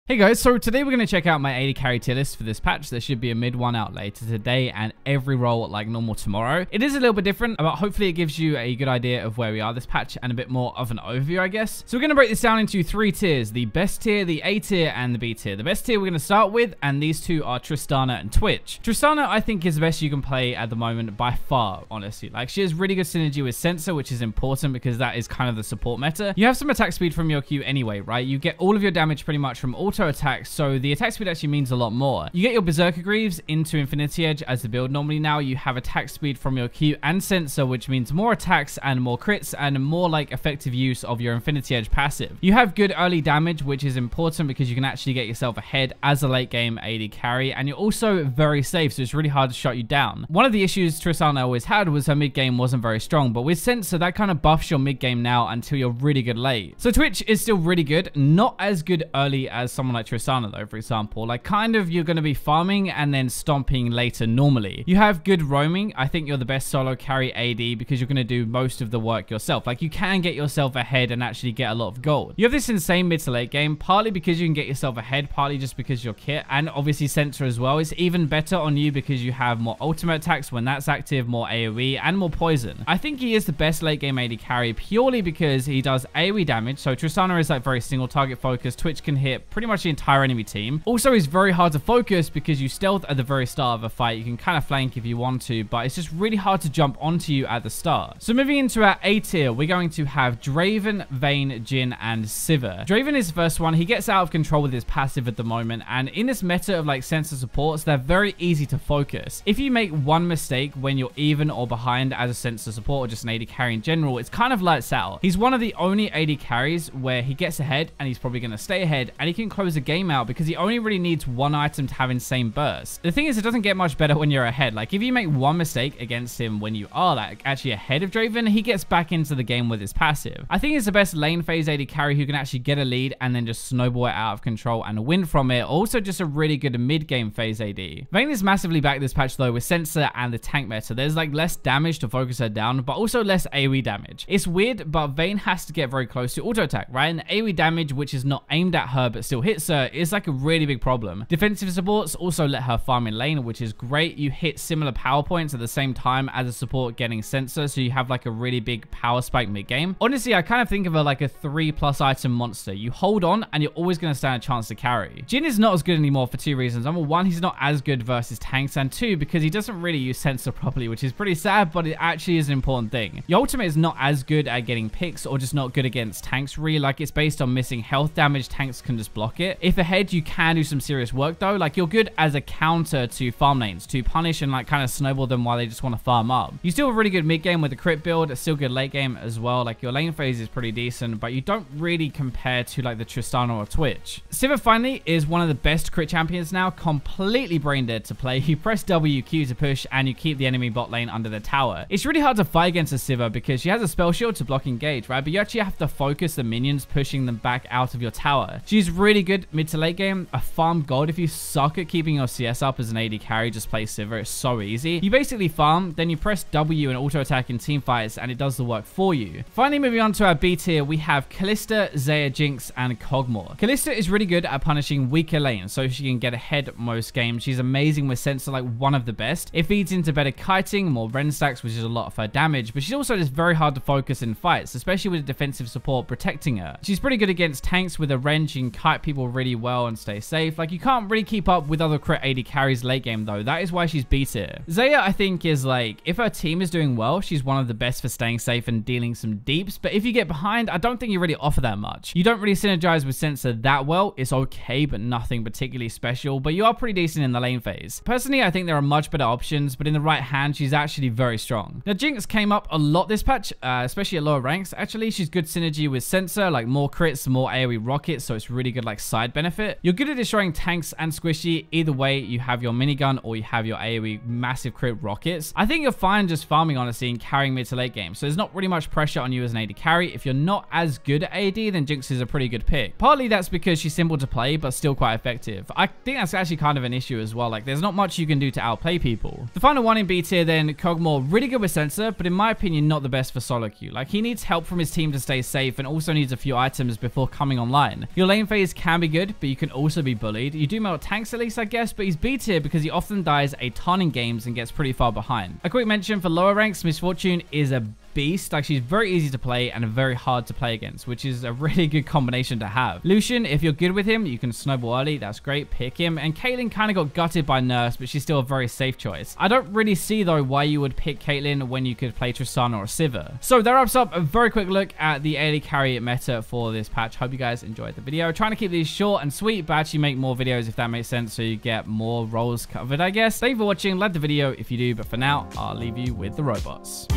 Hey guys, so today we're going to check out my AD carry tier list for this patch. There should be a mid one out later today and every role like normal tomorrow. It is a little bit different, but hopefully it gives you a good idea of where we are this patch and a bit more of an overview, I guess. So we're going to break this down into 3 tiers, the best tier, the A tier, and the B tier. The best tier we're going to start with, and these two are Tristana and Twitch. Tristana, I think, is the best you can play at the moment by far, honestly. Like, she has really good synergy with Sensor, which is important because that is kind of the support meta. You have some attack speed from your Q anyway, right? You get all of your damage pretty much from auto attacks, so the attack speed actually means a lot more. You get your Berserker Greaves into Infinity Edge as the build. Normally now you have attack speed from your Q and Sensor, which means more attacks and more crits and more like effective use of your Infinity Edge passive. You have good early damage, which is important because you can actually get yourself ahead as a late game AD carry, and you're also very safe, so it's really hard to shut you down. One of the issues Tristana always had was her mid game wasn't very strong, but with Sensor that kind of buffs your mid game now until you're really good late. So Twitch is still really good, not as good early as someone like Tristana though, for example. Like, kind of you're going to be farming and then stomping later normally. You have good roaming. I think you're the best solo carry AD because you're going to do most of the work yourself. Like, you can get yourself ahead and actually get a lot of gold. You have this insane mid to late game, partly because you can get yourself ahead, partly just because your kit, and obviously Sensor as well. It's even better on you because you have more ultimate attacks when that's active, more AoE, and more poison. I think he is the best late game AD carry purely because he does AoE damage. So Tristana is like very single target focused. Twitch can hit pretty much the entire enemy team. Also, he's very hard to focus because you stealth at the very start of a fight. You can kind of flank if you want to, but it's just really hard to jump onto you at the start. So moving into our A tier, we're going to have Draven, Vayne, Jhin, and Sivir. Draven is the first one. He gets out of control with his passive at the moment, and in this meta of like Sensor supports, they're very easy to focus. If you make one mistake when you're even or behind as a Sensor support or just an AD carry in general, it's kind of lights out. He's one of the only AD carries where he gets ahead and he's probably going to stay ahead, and he can close a game out because he only really needs one item to have insane burst. The thing is, it doesn't get much better when you're ahead. Like, if you make one mistake against him when you are like actually ahead of Draven, he gets back into the game with his passive. I think he's the best lane phase AD carry who can actually get a lead and then just snowball it out of control and win from it. Also just a really good mid game phase AD. Vayne is massively back this patch though with Sensor and the tank meta. There's like less damage to focus her down, but also less AoE damage. It's weird, but Vayne has to get very close to auto attack, right? And AoE damage, which is not aimed at her but still hits her, is like a really big problem. Defensive supports also let her farm in lane, which is great. You hit similar power points at the same time as a support getting Sensor, so you have like a really big power spike mid game. Honestly, I kind of think of her like a 3+ item monster. You hold on and you're always going to stand a chance to carry. Jhin is not as good anymore for 2 reasons. Number 1, he's not as good versus tanks, and 2, because he doesn't really use Sensor properly, which is pretty sad, but it actually is an important thing. Your ultimate is not as good at getting picks or just not good against tanks really. Like, it's based on missing health damage. Tanks can just block it. If ahead, you can do some serious work though. Like, you're good as a counter to farm lanes, to punish and like kind of snowball them while they just want to farm up. You still have a really good mid game with a crit build. It's still good late game as well. Like, your lane phase is pretty decent, but you don't really compare to like the Tristana or Twitch. Sivir finally is one of the best crit champions now, completely brain dead to play. You press WQ to push and you keep the enemy bot lane under the tower. It's really hard to fight against a Sivir because she has a spell shield to block engage, right? But you actually have to focus the minions, pushing them back out of your tower. She's really good mid to late game. A farm god. If you suck at keeping your CS up as an AD carry, just play Sivir. It's so easy. You basically farm, then you press W and auto attack in team fights, and it does the work for you. Finally, moving on to our B tier, we have Kalista, Xayah, Jinx, and Kog'Maw. Kalista is really good at punishing weaker lanes, so she can get ahead most games. She's amazing with Sensor, like one of the best. It feeds into better kiting, more Ren stacks, which is a lot of her damage, but she's also just very hard to focus in fights, especially with defensive support protecting her. She's pretty good against tanks with a Ren. She can kite people really well and stay safe. Like, you can't really keep up with other crit AD carries late game though. That is why she's B tier. Xayah, I think, is like, if her team is doing well, she's one of the best for staying safe and dealing some deeps, but if you get behind, I don't think you really offer that much. You don't really synergize with Sensor that well. It's okay, but nothing particularly special, but you are pretty decent in the lane phase. Personally, I think there are much better options, but in the right hand, she's actually very strong. Now, Jinx came up a lot this patch, especially at lower ranks. Actually, she's good synergy with Sensor, like more crits, more AoE rockets, so it's really good like side benefit. You're good at destroying tanks and squishy. Either way, you have your minigun or you have your AoE massive crit rockets. I think you're fine just farming, honestly, and carrying mid to late game, so there's not really much pressure on you as an AD carry. If you're not as good at AD, then Jinx is a pretty good pick. Partly that's because she's simple to play, but still quite effective. I think that's actually kind of an issue as well. Like, there's not much you can do to outplay people. The final one in B tier then, Kog'Maw, really good with Sensor, but in my opinion, not the best for solo queue. Like, he needs help from his team to stay safe and also needs a few items before coming online. Your lane phase can can be good, but you can also be bullied. You do melt tanks at least, I guess, but he's B tier because he often dies a ton in games and gets pretty far behind. A quick mention for lower ranks, Misfortune is a beast. Like, she's very easy to play and very hard to play against, which is a really good combination to have. Lucian, if you're good with him, you can snowball early. That's great. Pick him. And Caitlyn kind of got gutted by Nurse, but she's still a very safe choice. I don't really see, though, why you would pick Caitlyn when you could play Tristana or Sivir. So that wraps up a very quick look at the AD carry meta for this patch. Hope you guys enjoyed the video. Trying to keep these short and sweet, but actually make more videos if that makes sense, so you get more roles covered, I guess. Thank you for watching. Like the video if you do, but for now, I'll leave you with the robots.